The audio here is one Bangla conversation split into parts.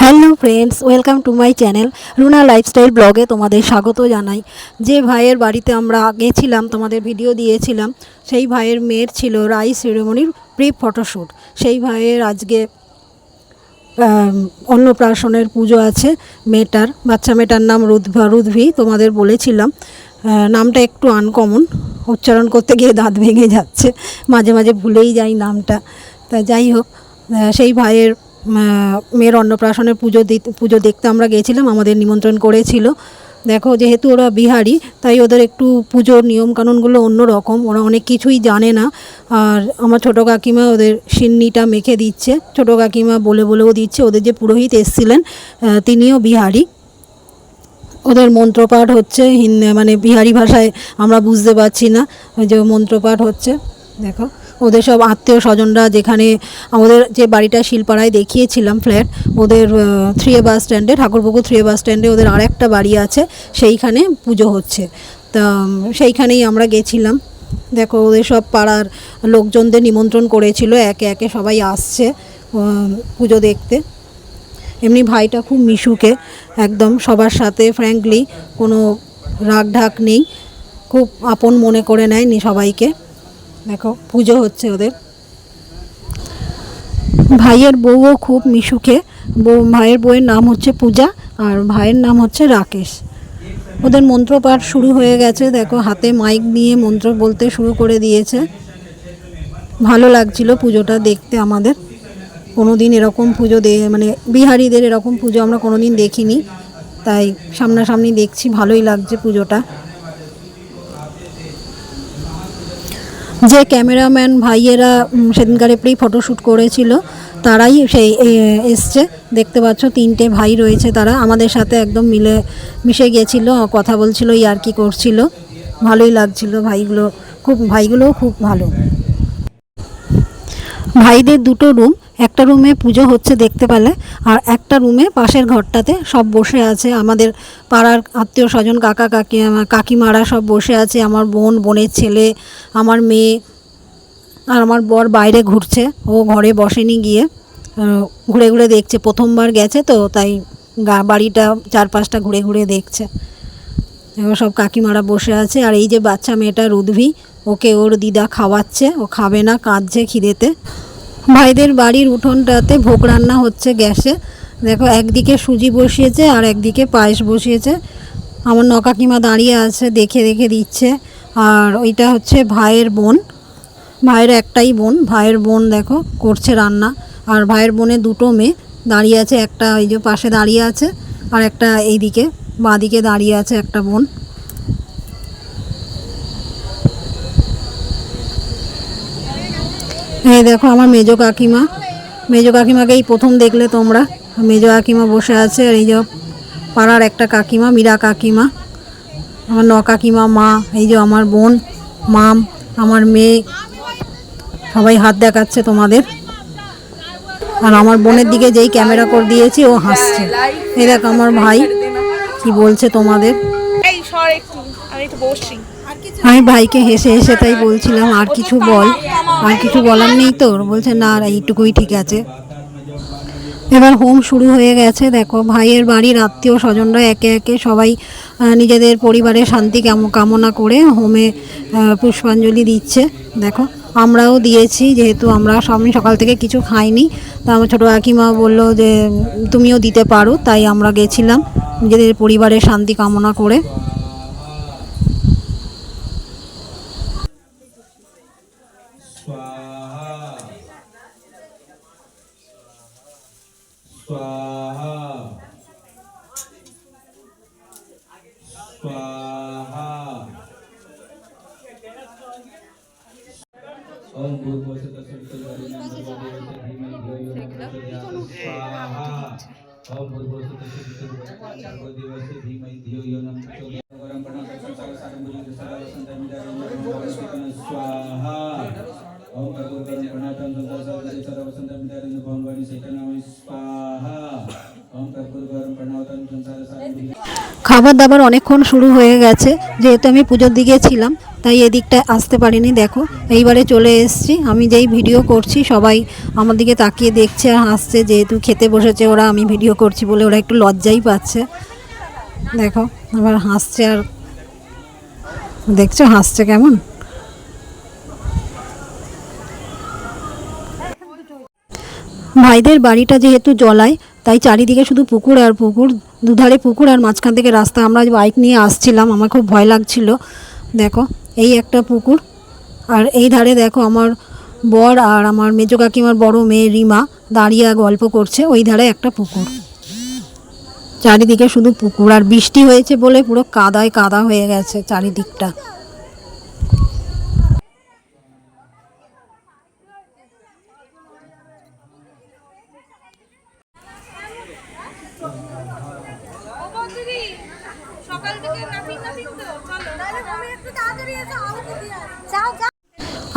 Hello friends, welcome to my channel Runa lifestyle ব্লগে তোমাদের স্বাগত জানাই। যে ভাইয়ের বাড়িতে আমরা গেছিলাম, তোমাদের ভিডিও দিয়েছিলাম, সেই ভাইয়ের মেয়ের ছিল রাইস সেরেমনির প্রি ফটোশ্যুট। সেই ভাইয়ের আজকে অন্নপ্রাশনের পুজো আছে। মেয়েটার বাচ্চা মেয়েটার নাম রুদ্ভি। তোমাদের বলেছিলাম নামটা একটু আনকমন, উচ্চারণ করতে গিয়ে দাঁত ভেঙে যাচ্ছে, মাঝে মাঝে ভুলেই যাই নামটা। তা যাই হোক, সেই ভাইয়ের মেয়ের অন্নপ্রাশনের পুজো দেখতে আমরা গেছিলাম, আমাদের নিমন্ত্রণ করেছিল। দেখো, যেহেতু ওরা বিহারি, তাই ওদের একটু পুজোর নিয়মকানুনগুলো অন্য রকম, ওরা অনেক কিছুই জানে না। আর আমার ছোটো কাকিমা ওদের সিন্নিটা মেখে দিচ্ছে, ছোটো কাকিমা বলেও দিচ্ছে। ওদের যে পুরোহিত এসেছিলেন তিনিও বিহারি। ওদের মন্ত্রপাঠ হচ্ছে মানে বিহারি ভাষায়, আমরা বুঝতে পারছি না, ওই যে মন্ত্রপাঠ হচ্ছে। দেখো, ওদের সব আত্মীয় স্বজনরা, যেখানে আমাদের যে বাড়িটা শিলপাড়ায় দেখিয়েছিলাম ফ্ল্যাট, ওদের 3A বাস স্ট্যান্ডে, ঠাকুরপুকুর 3A বাস স্ট্যান্ডে ওদের আরেকটা বাড়ি আছে, সেইখানে পুজো হচ্ছে। তা সেইখানেই আমরা গেছিলাম। দেখো, ওদের সব পাড়ার লোকজনদের নিমন্ত্রণ করেছিল, একে একে সবাই আসছে পুজো দেখতে। এমনি ভাইটা খুব মিশুকে, একদম সবার সাথে ফ্র্যাঙ্কলি, কোনো রাগ ঢাক নেই, খুব আপন মনে করে নেয় সবাইকে। দেখো, পুজো হচ্ছে ওদের। ভাইয়ের বউও খুব মিশুকে। ভাইয়ের বউয়ের নাম হচ্ছে পূজা, আর ভাইয়ের নাম হচ্ছে রাকেশ। ওদের মন্ত্রপাঠ শুরু হয়ে গেছে। দেখো, হাতে মাইক নিয়ে মন্ত্র বলতে শুরু করে দিয়েছে। ভালো লাগছিল পুজোটা দেখতে আমাদের। কোনো দিন এরকম পুজো মানে বিহারিদের এরকম পুজো আমরা কোনো দিন দেখিনি, তাই সামনাসামনি দেখছি, ভালোই লাগছে পুজোটা। যে ক্যামেরাম্যান ভাইয়েরা সেদিনকারে প্রি ফটোশ্যুট করেছিল, তারাই সেই এসছে। দেখতে পাচ্ছ, 3টে ভাই রয়েছে, তারা আমাদের সাথে একদম মিশে গিয়েছিল, কথা বলছিল, ইয়ার্কি করছিল, ভালোই লাগছিল। ভাইগুলোও খুব ভালো। ভাইদের 2টো রুম, একটা রুমে পুজো হচ্ছে দেখতে পেলে, আর একটা রুমে পাশের ঘরটাতে সব বসে আছে আমাদের পাড়ার আত্মীয় স্বজন, কাকিমারা সব বসে আছে। আমার বোনের ছেলে, আমার মেয়ে আর আমার বর বাইরে ঘুরছে, ও ঘরে বসেনি, গিয়ে ঘুরে ঘুরে দেখছে, প্রথমবার গেছে তো, তাই বাড়িটা চারপাশটা ঘুরে ঘুরে দেখছে। এবার সব কাকিমারা বসে আছে। আর এই যে বাচ্চা মেয়েটা রুদ্ভি, ওকে ওর দিদা খাওয়াচ্ছে, ও খাবে না, কাঁদছে খিদেতে। ভাইদের বাড়ির উঠোনটাতে ভোগ রান্না হচ্ছে গ্যাসে। দেখো, একদিকে সুজি বসিয়েছে আর একদিকে পায়েস বসিয়েছে। আমার কাকিমা দাঁড়িয়ে আছে, দেখে দেখে দিচ্ছে। আর ওইটা হচ্ছে ভাইয়ের বোন, ভাইয়ের একটাই বোন, ভাইয়ের বোন দেখো করছে রান্না। আর ভাইয়ের বোনের 2টো মেয়ে দাঁড়িয়ে আছে, একটা ওই যে পাশে দাঁড়িয়ে আছে, আর একটা এইদিকে বাঁদিকে দাঁড়িয়ে আছে একটা বোন। এই দেখো, আমার মেজো কাকিমাকেই প্রথম দেখলে তোমরা। মেজো কাকিমা বসে আছে। আর এই যে পাড়ার একটা কাকিমা, মীরা কাকিমা, আমার কাকিমা মা, এই যে আমার বোন, মাম, আমার মেয়ে, সবাই হাত দেখাচ্ছে তোমাদের। আর আমার বোনের দিকে যেই ক্যামেরা করে দিয়েছি, ও হাসছে। এই দেখ আমার ভাই কি বলছে তোমাদের। আমি ভাইকে হেসে হেসে তাই বলছিলাম, আর কিছু বল, আর কিছু বলার নেই তোর? বলছে না, আর এইটুকুই ঠিক আছে। এবার হোম শুরু হয়ে গেছে। দেখো, ভাইয়ের বাড়ির আত্মীয় স্বজনরা একে একে সবাই নিজেদের পরিবারের শান্তি কামনা করে হোমে পুষ্পাঞ্জলি দিচ্ছে। দেখো, আমরাও দিয়েছি, যেহেতু আমি সকাল থেকে কিছু খাইনি। তা আমার ছোটো কাকিমা বললো যে তুমিও দিতে পারো, তাই আমরা গেছিলাম নিজেদের পরিবারের শান্তি কামনা করে। ओम भूर्भुवस्सुः तत्सवितुर्वरेण्यं भर्गो देवस्य स्वाहा। ओम भूर्भुवस्सुः तत्सवितुर्वरेण्यं धीमहि धियो यो न प्रचोदयात् स्वाहा। ओम कर्पूरगरं प्रणतं सर्वसंतमिदारिं भगवानी सैतन्याय स्वाहा। ओम कर्पूरगरं प्रणतं संसारसारं। খাবার দাবার অনেকক্ষণ শুরু হয়ে গেছে, যেহেতু আমি পুজোর দিকে ছিলাম, তাই এদিকটায় আসতে পারিনি। দেখো এইবারে চলে এসেছি। আমি যেই ভিডিও করছি সবাই আমার দিকে তাকিয়ে দেখছে আর হাসছে, যেহেতু খেতে বসেছে ওরা, আমি ভিডিও করছি বলে ওরা একটু লজ্জাই পাচ্ছে। দেখো আবার হাসছে, আর দেখছো হাসছে কেমন। ভাইদের বাড়িটা যেহেতু জলায়, তাই চারিদিকে শুধু পুকুর আর পুকুর, দুধারে পুকুর আর মাঝখান থেকে রাস্তা। আমরা বাইক নিয়ে আসছিলাম, আমার খুব ভয় লাগছিল। দেখো এই একটা পুকুর, আর এই ধারে দেখো আমার বর আর আমার মেজো কাকিমার বড় মেয়ে রিমা দাঁড়িয়ে গল্প করছে। ওই ধারে একটা পুকুর, চারিদিকে শুধু পুকুর। আর বৃষ্টি হয়েছে বলে পুরো কাদায় কাদা হয়ে গেছে চারিদিকটা।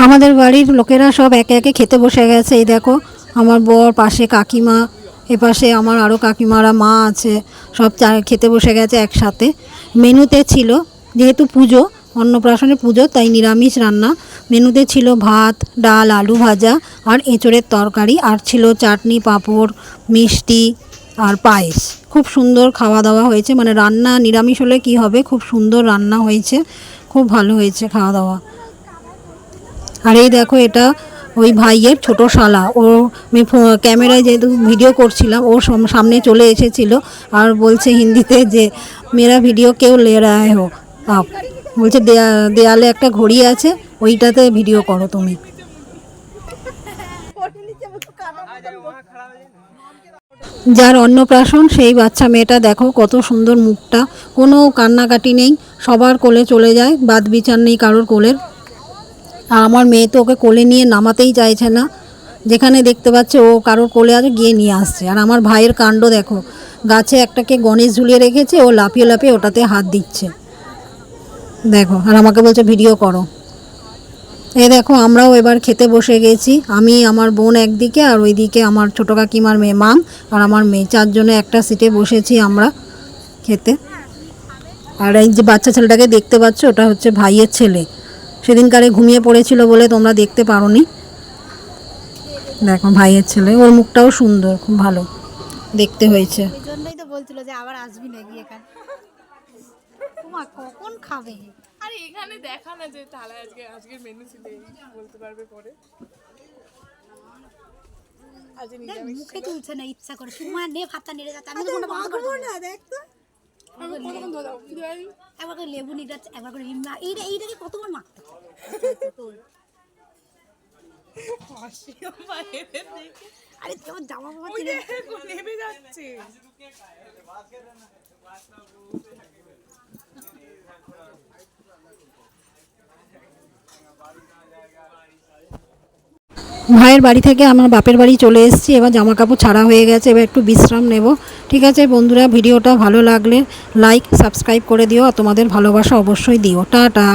আমাদের বাড়ির লোকেরা সব একে একে খেতে বসে গেছে। এই দেখো আমার বর, পাশে কাকিমা, এপাশে আমার আরও কাকিমারা, মা আছে, সব খেতে বসে গেছে একসাথে। মেনুতে ছিল, যেহেতু পুজো, অন্নপ্রাশনের পুজো, তাই নিরামিষ রান্না। মেনুতে ছিল ভাত, ডাল, আলু ভাজা আর এঁচোড়ের তরকারি, আর ছিল চাটনি, পাঁপড়, মিষ্টি আর পায়েস। খুব সুন্দর খাওয়া দাওয়া হয়েছে, মানে রান্না নিরামিষ হলে কি হবে, খুব সুন্দর রান্না হয়েছে, খুব ভালো হয়েছে খাওয়া দাওয়া। আর এই দেখো এটা ওই ভাইয়ের ছোট শালা, ও আমি ক্যামেরায় যেহেতু ভিডিও করছিলাম, ও সামনে চলে এসেছিল আর বলছে হিন্দিতে যে মেরা ভিডিও কেউ লে রা হো আপ, বলছে দেয়ালে একটা ঘড়ি আছে, ওইটাতে ভিডিও করো তুমি। যার অন্নপ্রাশন সেই বাচ্চা মেয়েটা দেখো কত সুন্দর মুখটা, কোনো কান্নাকাটি নেই, সবার কোলে চলে যায়, বাদ বিচার নেই কারোর কোলের। আর আমার মেয়ে তো ওকে কোলে নিয়ে নামাতেই চাইছে না, যেখানে দেখতে পাচ্ছে ও কারোর কোলে আছে গিয়ে নিয়ে আসছে। আর আমার ভাইয়ের কাণ্ড দেখো, গাছে একটাকে গণেশ ঝুলিয়ে রেখেছে, ও লাফিয়ে লাফিয়ে ওটাতে হাত দিচ্ছে দেখো, আর আমাকে বলছে ভিডিও করো। এ দেখো আমরাও এবার খেতে বসে গেছি, আমি, আমার বোন একদিকে, আর ওইদিকে আমার ছোটো কাকিমার মেয়ে মাম আর আমার মেয়ে, চারজনে একটা সিটে বসেছি আমরা খেতে। আর এই যে বাচ্চা ছেলেটাকে দেখতে পাচ্ছ, ওটা হচ্ছে ভাইয়ের ছেলে, সেদিনকারে ঘুমিয়ে পড়েছিল বলে তোমরা দেখতে পারোনি। দেখো ভাইয়ের ছেলে, ওর মুখটাও সুন্দর, খুব ভালো দেখতে হয়েছে। এই জন্যই তো বলছিল যে আবার আসবি নাকি এখানে। তোমার কখন খাবে? আরে এখানে দেখা না যে তাহলে আজকের মেনু ছিল বলতে পারবে পরে। দেখ মুখে তুলছে না ইচ্ছা করে, তোমার নে ভাতটা নেড়ে যাচ্ছে, আমি তো কোনো বন্ধ করবো না। দেখ তো একবার করে লেবু নিয়ে যাচ্ছে, একবার করে এইটাকে কতবার মাখতে আরে তোমার জামা বাবা নেমে যাচ্ছে। ভাইয়ের বাড়ি থেকে আমার বাপের বাড়ি চলে এসেছি, এবার জামা কাপড় ছাড়া হয়ে গেছে, এবার একটু বিশ্রাম নেব। ঠিক আছে বন্ধুরা, ভিডিওটা ভালো লাগলে লাইক সাবস্ক্রাইব করে দিও, আর তোমাদের ভালোবাসা অবশ্যই দিও। টাটা।